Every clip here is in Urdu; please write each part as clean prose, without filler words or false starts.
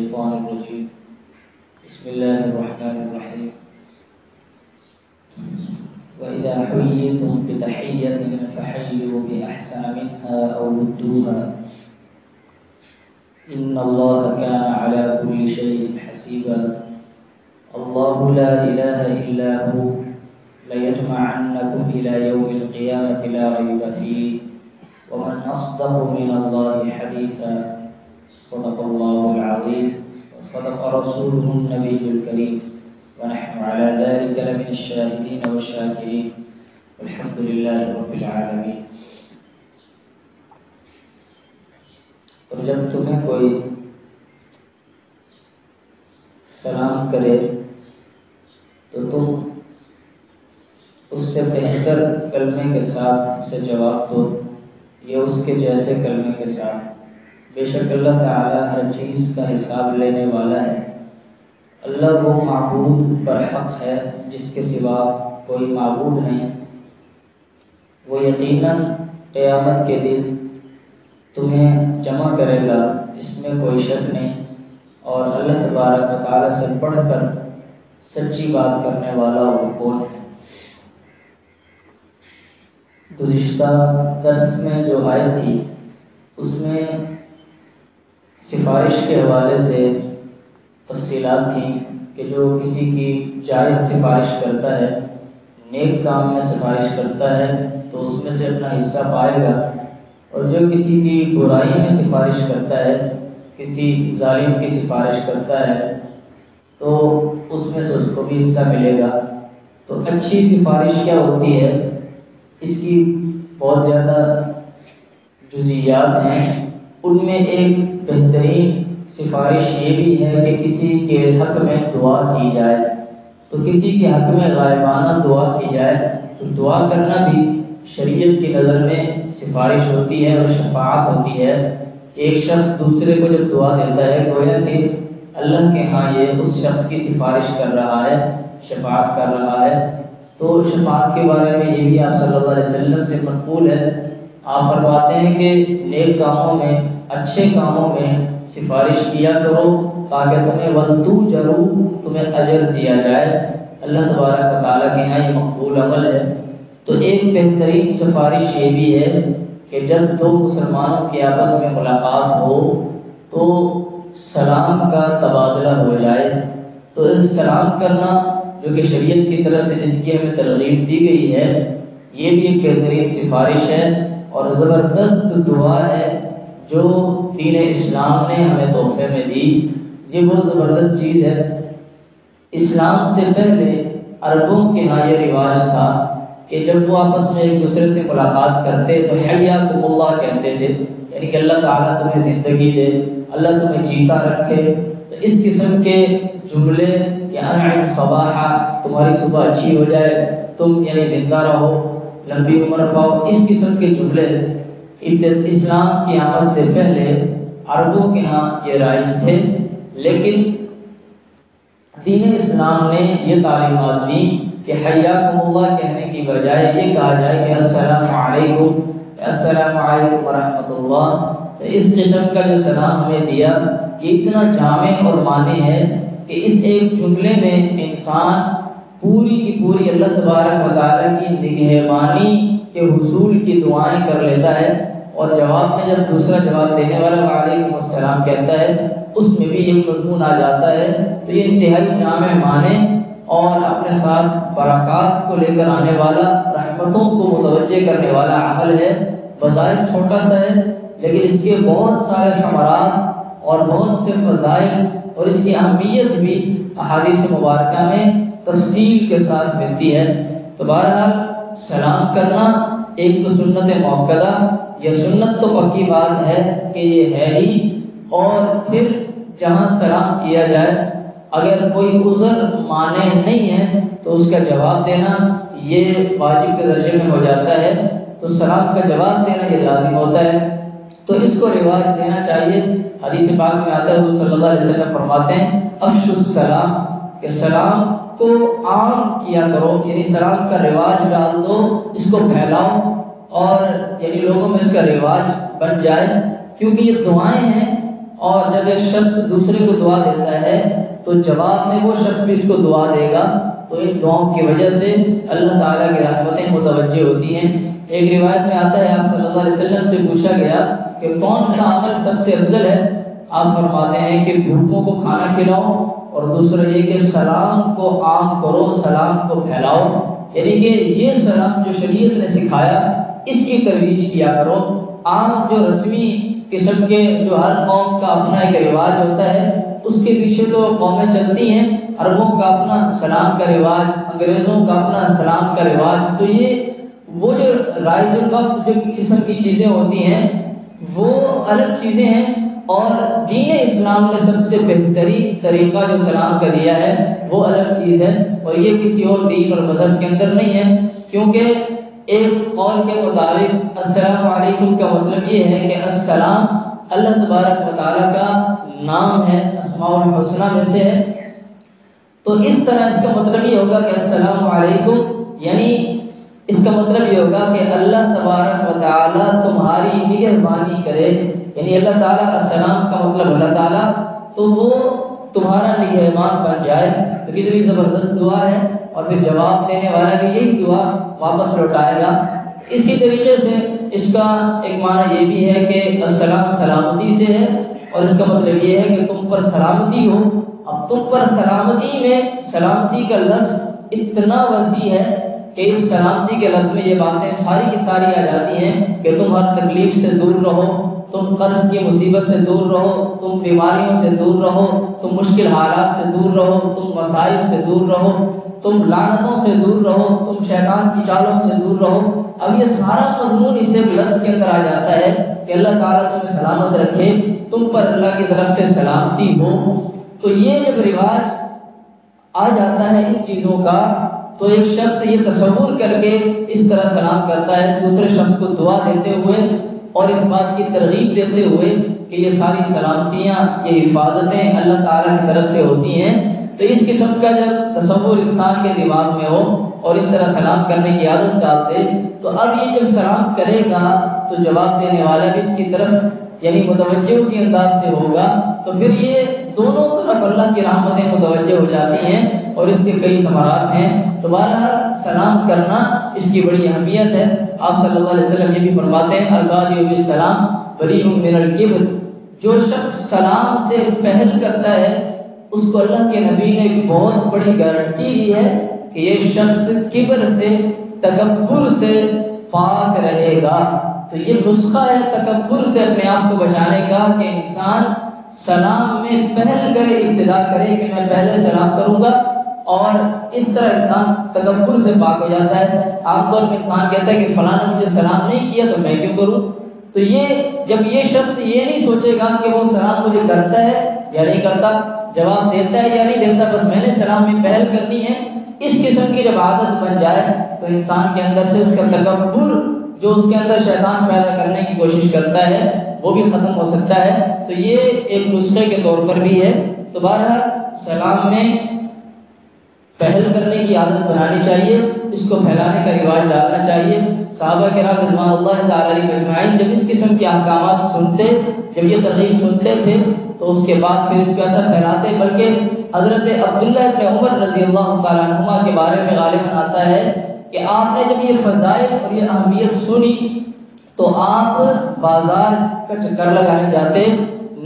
الشيطان الرجيم بسم الله الرحمن الرحيم وإذا حييتم بتحية فحيوا بأحسن منها أو ردوها إن الله كان على كل شيء حسيبا الله لا إله إلا هو ليجمعنكم إلى يوم القيامة لا ريب فيه ومن أصدق من الله حديثا صدق الله العظيم وصدق رسوله النبي الكريم ونحن على ذلك لمن الشاهدين والشاكرين والحمد لله رب العالمين. اور جب تمہیں کوئی سلام کرے تو تم اس سے بہتر کلمے کے ساتھ اسے جواب دو یا اس کے جیسے کلمے کے ساتھ. بے شک اللہ تعالیٰ ہر چیز کا حساب لینے والا ہے. اللہ وہ معبود برحق ہے جس کے سوا کوئی معبود نہیں. وہ یقیناً قیامت کے دن تمہیں جمع کرے گا، اس میں کوئی شک نہیں. اور اللہ تبارک و تعالیٰ سے پڑھ کر سچی بات کرنے والا وہ کون ہے؟ گزشتہ درس میں جو آیت تھی اس میں سفارش کے حوالے سے تفصیلات تھیں کہ جو کسی کی جائز سفارش کرتا ہے، نیک کام میں سفارش کرتا ہے تو اس میں سے اپنا حصہ پائے گا، اور جو کسی کی برائی میں سفارش کرتا ہے، کسی ظالم کی سفارش کرتا ہے تو اس میں سے اس کو بھی حصہ ملے گا. تو اچھی سفارش کیا ہوتی ہے، اس کی بہت زیادہ جزئیات ہیں. ان میں ایک بہترین سفارش یہ بھی ہے کہ کسی کے حق میں دعا کی جائے. تو کسی کے حق میں غائبانہ دعا کی جائے تو دعا کرنا بھی شریعت کی نظر میں سفارش ہوتی ہے اور شفاعت ہوتی ہے. ایک شخص دوسرے کو جب دعا دیتا ہے گویا کہ اللہ کے ہاں یہ اس شخص کی سفارش کر رہا ہے، شفاعت کر رہا ہے. تو شفاعت کے بارے میں یہ بھی آپ صلی اللہ علیہ وسلم سے منقول ہے. آپ فرماتے ہیں کہ نیک کاموں میں، اچھے کاموں میں سفارش کیا کرو تاکہ تمہیں تمہیں اجر دیا جائے. اللہ تبارک و تعالیٰ کے یہاں یہ مقبول عمل ہے. تو ایک بہترین سفارش یہ بھی ہے کہ جب دو مسلمانوں کی آپس میں ملاقات ہو تو سلام کا تبادلہ ہو جائے. تو سلام کرنا جو کہ شریعت کی طرف سے جس کی ہمیں ترغیب دی گئی ہے، یہ بھی ایک بہترین سفارش ہے اور زبردست دعا ہے جو دین اسلام نے ہمیں تحفے میں دی. یہ بہت زبردست چیز ہے. اسلام سے پہلے عربوں کے ہاں یہ رواج تھا کہ جب وہ آپس میں ایک دوسرے سے ملاقات کرتے تو حیاکم اللہ کہتے تھے، یعنی کہ اللہ تعالیٰ تمہیں زندگی دے، اللہ تمہیں جیتا رکھے. تو اس قسم کے جملے یا انعم صباحا، تمہاری صبح اچھی ہو جائے، تم یعنی زندہ رہو، لمبی عمر پاؤ، اس قسم کے جملے اسلام کی آمد سے پہلے عربوں کے ہاں یہ رائج تھے. لیکن دین اسلام نے یہ تعلیمات دی کہ حیاکم اللہ کہنے کی بجائے یہ کہا جائے کہ السلام علیکم ورحمۃ اللہ. اس قسم کا جو سلام ہمیں دیا یہ اتنا جامع اور معنی ہے کہ اس ایک جملے میں انسان پوری کی پوری اللہ تبارک و تعالیٰ کی نگہبانی کے حصول کی دعائیں کر لیتا ہے. اور جواب میں جب دوسرا جواب دینے والا وعلیکم السلام کہتا ہے اس میں بھی یہ مضمون آ جاتا ہے. تو یہ انتہائی جامع معنی اور اپنے ساتھ برکات کو لے کر آنے والا، رحمتوں کو متوجہ کرنے والا عمل ہے. بظاہر چھوٹا سا ہے لیکن اس کے بہت سارے ثمرات اور بہت سے فضائل اور اس کی اہمیت بھی احادیث مبارکہ میں تفصیل کے ساتھ ملتی ہے. تو بہرحال سلام کرنا ایک تو سنت موقدہ، یہ سنت تو پکی بات ہے کہ یہ ہے ہی. اور پھر جہاں سلام کیا جائے اگر کوئی عذر مانع نہیں ہے تو اس کا جواب دینا یہ واجب کے درجے میں ہو جاتا ہے. تو سلام کا جواب دینا یہ لازم ہوتا ہے. تو اس کو رواج دینا چاہیے. حدیث پاک میں آتا ہے حضور صلی اللہ علیہ وسلم فرماتے ہیں افشوا السلام، کہ سلام کو عام کیا کرو، یعنی سلام کا رواج ڈال دو، اس کو پھیلاؤ اور یعنی لوگوں میں اس کا رواج بن جائے. کیونکہ یہ دعائیں ہیں اور جب ایک شخص دوسرے کو دعا دیتا ہے تو جواب میں وہ شخص بھی اس کو دعا دے گا، تو ان دعاؤں کی وجہ سے اللہ تعالیٰ کی رحمتیں متوجہ ہوتی ہیں۔ ایک روایت میں آتا ہے آپ صلی اللہ علیہ وسلم سے پوچھا گیا کہ کون سا عمل سب سے افضل ہے؟ آپ فرماتے ہیں کہ بھوکوں کو کھانا کھلاؤ، اور دوسرا یہ کہ سلام کو عام کرو، سلام کو پھیلاؤ، یعنی کہ یہ سلام جو شریعت نے سکھایا اس کی ترویج کیا کرو۔ عام جو رسمی قسم کے جو ہر قوم کا اپنا ایک رواج ہوتا ہے اس کے پیچھے تو قومیں چلتی ہیں، عربوں کا اپنا سلام کا رواج، انگریزوں کا اپنا سلام کا رواج، تو یہ وہ جو رائج الوقت جو قسم کی چیزیں ہوتی ہیں وہ الگ چیزیں ہیں، اور دین اسلام نے سب سے بہترین طریقہ جو سلام کا دیا ہے وہ الگ چیز ہے، اور یہ کسی اور دین اور مذہب کے اندر نہیں ہے۔ کیونکہ ایک قول کے مطابق السلام علیکم کا مطلب یہ ہے کہ السلام اللہ تبارک و تعالیٰ کا نام ہے، اسماء الحسنہ میں سے ہے، تو اس طرح اس کا مطلب یہ ہوگا کہ السلام علیکم، یعنی اس کا مطلب یہ ہوگا کہ اللہ تبارک و تعالیٰ تمہاری نگہبانی کرے، یعنی اللہ تعالیٰ السلام کا مطلب اللہ تعالیٰ، تو وہ تمہارا نگہبان بن جائے۔ تو کتنی زبردست دعا ہے، اور پھر جواب دینے والا بھی یہی دعا واپس لوٹائے گا۔ اسی طریقے سے اس کا ایک معنی یہ بھی ہے کہ السلام سلامتی سے ہے، اور اس کا مطلب یہ ہے کہ تم پر سلامتی ہو۔ اب تم پر سلامتی میں سلامتی کا لفظ اتنا وسیع ہے کہ اس سلامتی کے لفظ میں یہ باتیں ساری کی ساری آ جاتی ہیں کہ تم ہر تکلیف سے دور رہو، تم قرض کی مصیبت سے دور رہو، تم بیماریوں سے دور رہو، تم مشکل حالات سے دور رہو، تم مصائب سے دور رہو، تم لعنتوں سے دور رہو، تم شیطان کی چالوں سے دور رہو۔ اب یہ سارا مضمون اس ایک لفظ کے اندر آ جاتا ہے کہ اللہ تعالیٰ تمہیں سلامت رکھے، تم پر اللہ کی طرف سے سلامتی ہو۔ تو یہ جب رواج آ جاتا ہے ان چیزوں کا، تو ایک شخص یہ تصور کر کے اس طرح سلام کرتا ہے دوسرے شخص کو دعا دیتے ہوئے، اور اس بات کی ترغیب دیتے ہوئے کہ یہ ساری سلامتیاں، یہ حفاظتیں اللہ تعالیٰ کی طرف سے ہوتی ہیں۔ تو اس قسم کا جب تصور انسان کے دماغ میں ہو اور اس طرح سلام کرنے کی عادت ڈالتے، تو اب یہ جب سلام کرے گا تو جواب دینے والا بھی اس کی طرف یعنی متوجہ اسی انداز سے ہوگا، تو پھر یہ دونوں طرف اللہ کی رحمتیں متوجہ ہو جاتی ہیں، اور اس کے کئی ثمرات ہیں۔ تو بہرحال سلام کرنا اس کی بڑی اہمیت ہے۔ آپ صلی اللہ علیہ وسلم یہ بھی فرماتے ہیں البادئ بالسلام بریء من الکبر، جو شخص سلام سے پہل کرتا ہے اس کو اللہ کے نبی نے بہت بڑی گارنٹی دی ہے کہ یہ شخص کبر سے، تکبر سے پاک رہے گا۔ تو یہ نسخہ ہے تکبر سے اپنے آپ کو بچانے کا کہ انسان سلام میں پہل کرے، ابتدا کرے کہ میں پہلے سلام کروں گا، اور اس طرح انسان تکبر سے پاک ہو جاتا ہے۔ عام طور پہ انسان کہتا ہے کہ فلاں نے مجھے سلام نہیں کیا تو میں کیوں کروں؟ تو یہ جب یہ شخص یہ نہیں سوچے گا کہ وہ سلام مجھے کرتا ہے یا نہیں کرتا، جواب دیتا ہے یا نہیں دیتا، بس میں نے سلام میں پہل کرنی ہے، اس قسم کی جب عادت بن جائے تو انسان کے اندر سے اس کا تکبر جو اس کے اندر شیطان پیدا کرنے کی کوشش کرتا ہے وہ بھی ختم ہو سکتا ہے۔ تو یہ ایک نسخے کے طور پر بھی ہے۔ تو بہرحال سلام میں پہل کرنے کی عادت بنانی چاہیے، اس کو پھیلانے کا رواج ڈالنا چاہیے۔ صحابہ کرام رضوان اللہ تعالیٰ علیہ اجمعین جب اس قسم کے احکامات سنتے، جب یہ ترغیب سنتے تھے تو اس کے بعد پھر اس کا اثر پھیلاتے، بلکہ حضرت عبداللہ ابن عمر رضی اللہ تعالیٰ عنہما کے بارے میں غالباً آتا ہے کہ آپ نے جب یہ فضائل اور یہ اہمیت سنی تو آپ بازار کا چکر لگانے جاتے،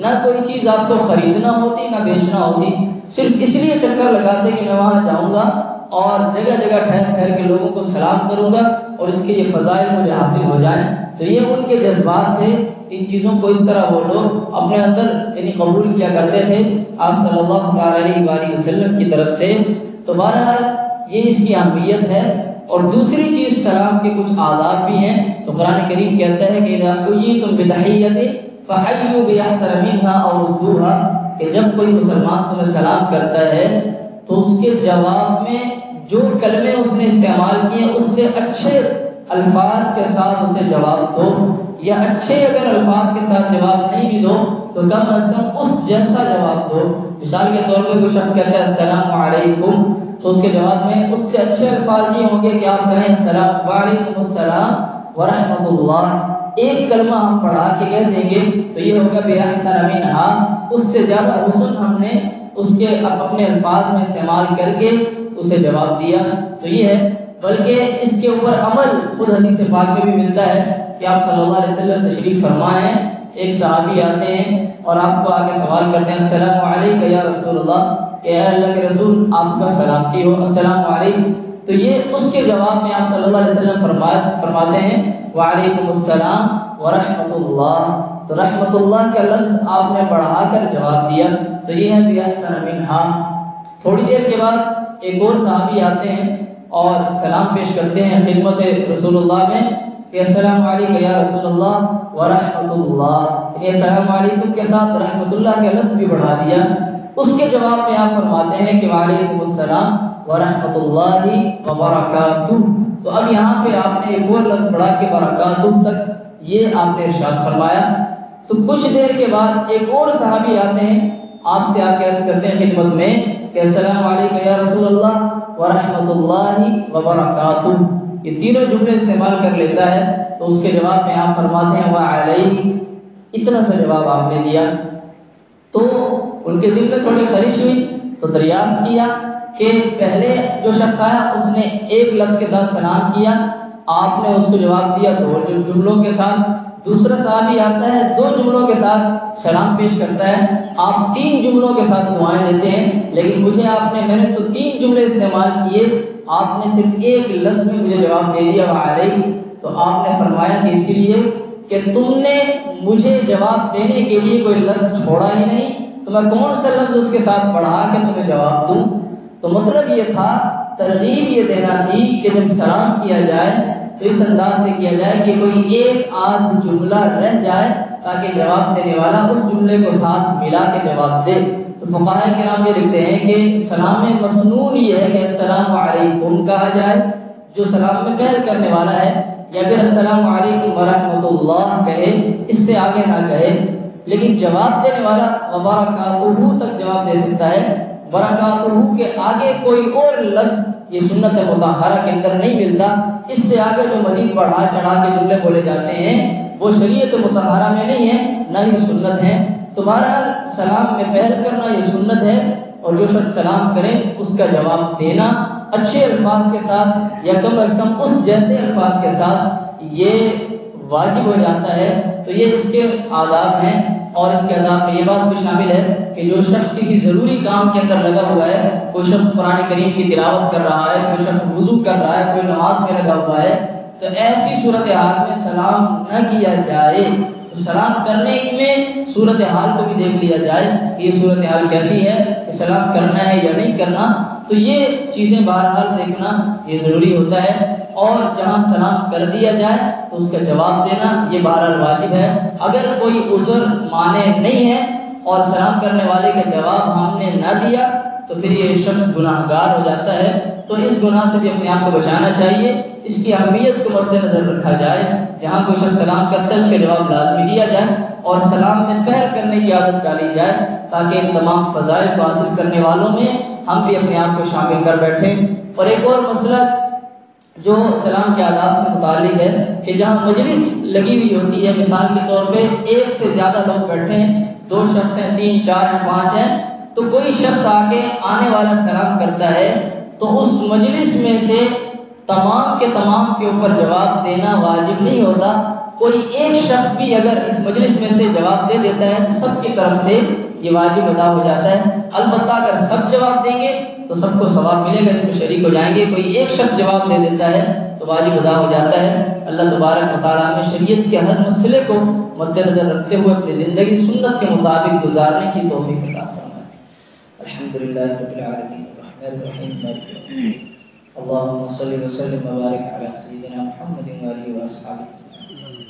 نہ کوئی چیز آپ کو خریدنا ہوتی نہ بیچنا ہوتی، صرف اس لیے چکر لگاتے کہ میں وہاں جاؤں گا اور جگہ جگہ ٹھہر ٹھہر کے لوگوں کو سلام کروں گا اور اس کے یہ فضائل مجھے حاصل ہو جائیں۔ تو یہ ان کے جذبات تھے، ان چیزوں کو اس طرح وہ لوگ اپنے اندر یعنی قبول کیا کرتے تھے آپ صلی اللہ تعالیٰ علیہ وآلہ وسلم کی طرف سے۔ تو بہرحال یہ اس کی اہمیت ہے۔ اور دوسری چیز سلام کے کچھ آداب بھی ہیں۔ تو قرآن کریم کہتا ہے کہ اذا حییتم بتحیۃ فحیوا باحسن منها او ردوها، کہ جب کوئی مسلمان تمہیں سلام کرتا ہے تو اس کے جواب میں جو کلمے اس نے استعمال کیے اس سے اچھے الفاظ کے ساتھ اسے جواب دو، یا اچھے اگر الفاظ کے ساتھ جواب نہیں بھی دو تو کم از کم اس جیسا جواب دو۔ مثال کے طور پر کوئی شخص کہتا ہے السلام علیکم، تو اس کے جواب میں اس سے اچھے الفاظ یہ ہوں گے کہ آپ کہیں السلام وعلیکم السلام ورحمۃ اللہ، ایک کلمہ ہم پڑھا کے کہہ دیں گے تو یہ ہوگا بِأَحْسَنَ مِنْهَا، اس سے زیادہ حسن ہم نے اس کے اپنے الفاظ میں استعمال کر کے اسے جواب دیا تو یہ ہے۔ بلکہ اس کے اوپر عمل خود حدیث پاک میں بھی ملتا ہے کہ آپ صلی اللہ علیہ وسلم تشریف فرما ہیں، ایک صحابی آتے ہیں اور آپ کو آگے سوال کرتے ہیں السلام علیکم یا رسول اللہ، کہ اے اللہ کے رسول آپ کا سلامتی ہو، السلام علیکم۔ تو یہ اس کے جواب میں آپ صلی اللہ علیہ وسلم فرماتے ہیں وعلیکم السلام ورحمۃ اللہ، تو رحمۃ اللہ کا لفظ آپ نے بڑھا کر جواب دیا تو یہ ہے بِأَحْسَنَ مِنْهَا۔ تھوڑی دیر کے بعد ایک اور صحابی آتے ہیں اور سلام پیش کرتے ہیں خدمت رسول اللہ میں کہ السلام علیکم یا رسول اللہ ورحمۃ اللہ، یہ السلام علیکم کے ساتھ رحمۃ اللہ کا لفظ بھی بڑھا دیا۔ اس کے جواب میں آپ فرماتے ہیں کہ وعلیکم السلام ورحمۃ اللہ وبرکاتہ، تو اب یہاں پہ آپ نے ایک اور لفظ بڑھا کے برکاتہ تک یہ آپ نے ارشاد فرمایا۔ تو کچھ دیر کے بعد ایک اور صحابی آتے ہیں، آپ سے آ کے عرض کرتے ہیں خدمت میں کہ السلام علیکم یا رسول اللہ ورحمۃ اللہ وبرکاتہ، یہ تینوں جملے استعمال کر لیتا ہے تو اس کے جواب میں آپ فرماتے ہیں وعلیکم، اتنا سا جواب آپ نے دیا۔ تو ان کے دل میں تھوڑی خرش ہوئی تو دریافت کیا کہ پہلے جو شخص آیا اس نے ایک لفظ کے ساتھ سلام کیا، آپ نے اس کو جواب دیا دو جملوں کے ساتھ، دوسرا صحابی آتا ہے دو جملوں کے ساتھ سلام پیش کرتا ہے، آپ تین جملوں کے ساتھ دعائیں دیتے ہیں، لیکن میں نے تو تین جملے استعمال کیے، آپ نے صرف ایک لفظ میں مجھے جواب دے دیا وعلیکم۔ تو آپ نے فرمایا کہ اسی لیے کہ تم نے مجھے جواب دینے کے لیے کوئی لفظ چھوڑا ہی نہیں، تو میں کون سا لفظ اس کے ساتھ بڑھا کے تمہیں جواب دوں۔ تو مطلب یہ تھا، ترغیب یہ دینا تھی کہ جب سلام کیا جائے تو اس انداز سے کیا جائے کہ کوئی ایک آدھ جملہ رہ جائے تاکہ جواب دینے والا اس جملے کو ساتھ ملا کے جواب دے۔ تو فقہاء کرام یہ لکھتے ہیں کہ سلام میں مسنون یہ ہے کہ السلام علیکم کہا جائے جو سلام میں پہل کرنے والا ہے، یا پھر السلام علیکم ورحمۃ اللہ کہے، اس سے آگے نہ کہے، لیکن جواب دینے والا وبرکاتہ تک جواب دے سکتا ہے۔ برکاتہ کے آگے کوئی اور لفظ یہ سنت مطہرہ کے اندر نہیں ملتا، اس سے آگے جو مزید بڑھا چڑھا کے جملے بولے جاتے ہیں وہ شریعت مطہرہ میں نہیں ہے، نہ ہی سنت ہے۔ تو بہرحال سلام میں پہل کرنا یہ سنت ہے، اور جو شخص سلام کرے اس کا جواب دینا اچھے الفاظ کے ساتھ یا کم از کم اس جیسے الفاظ کے ساتھ یہ واجب ہو جاتا ہے۔ تو یہ اس کے آداب ہیں، اور اس کے آداب میں یہ بات بھی شامل ہے کہ جو شخص کسی ضروری کام کے اندر لگا ہوا ہے، کوئی شخص قرآن کریم کی تلاوت کر رہا ہے، کوئی شخص وضو کر رہا ہے، کوئی نماز میں لگا ہوا ہے، تو ایسی صورتحال میں سلام نہ کیا جائے۔ تو سلام کرنے میں صورتحال کو بھی دیکھ لیا جائے کہ یہ صورتحال کیسی ہے، کہ سلام کرنا ہے یا نہیں کرنا، تو یہ چیزیں بہرحال دیکھنا یہ ضروری ہوتا ہے۔ اور جہاں سلام کر دیا جائے تو اس کا جواب دینا یہ بہرحال واجب ہے۔ اگر کوئی عذر مانع نہیں ہے اور سلام کرنے والے کا جواب ہم نے نہ دیا تو پھر یہ شخص گناہ گار ہو جاتا ہے، تو اس گناہ سے بھی اپنے آپ کو بچانا چاہیے، اس کی اہمیت کو مد نظر رکھا جائے۔ جہاں کوئی شخص سلام کرتا ہے اس کا جواب لازمی دیا جائے اور سلام میں پہل کرنے کی عادت ڈالی جائے، تاکہ ان تمام فضائل کو حاصل کرنے والوں میں ہم بھی اپنے آپ کو شامل کر بیٹھیں۔ اور ایک اور مسئلہ جو سلام کے آداب سے متعلق ہے کہ جہاں مجلس لگی ہوئی ہوتی ہے، مثال کے طور پہ ایک سے زیادہ لوگ بیٹھے ہیں، دو شخص ہیں، تین، چار ہیں، پانچ ہیں، تو کوئی شخص آنے والا سلام کرتا ہے تو اس مجلس میں سے تمام کے اوپر جواب دینا واجب نہیں ہوتا۔ کوئی ایک شخص بھی اگر اس مجلس میں سے جواب دے دیتا ہے تو سب کی طرف سے یہ واجب ادا ہو جاتا ہے۔ البتہ اگر سب جواب دیں گے تو سب کو ثواب ملے گا، اس میں شریک ہو جائیں گے۔ کوئی ایک شخص جواب دے دیتا ہے تو واجب ادا ہو جاتا ہے۔ اللہ تبارک و تعالیٰ میں شریعت کے ہر مسئلے کو مد نظر رکھتے ہوئے اپنی زندگی سنت کے مطابق گزارنے کی توفیق عطا فرمائے۔ الحمدللہ رب العالمین الرحمن الرحیم مالک یوم الدین، اللهم صل وسلم وبارك على سيدنا محمد وآله وأصحابه،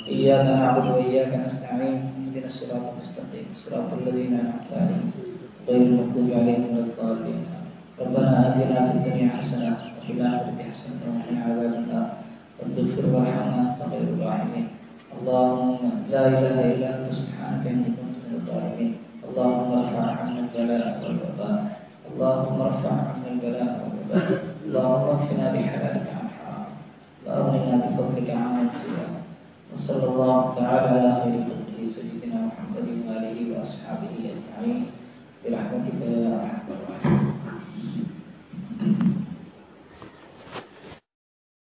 إياك نعبد وإياك نستعين، اهدنا الصراط المستقيم صراط الذين أنعمت عليهم غير المغضوب عليهم ولا الضالين، ربنا آتنا في الدنيا حسنة وفي الآخرة حسنة وقنا عذاب النار، رب اغفر وارحمنا أنت خير الراحمين، اللهم لا إله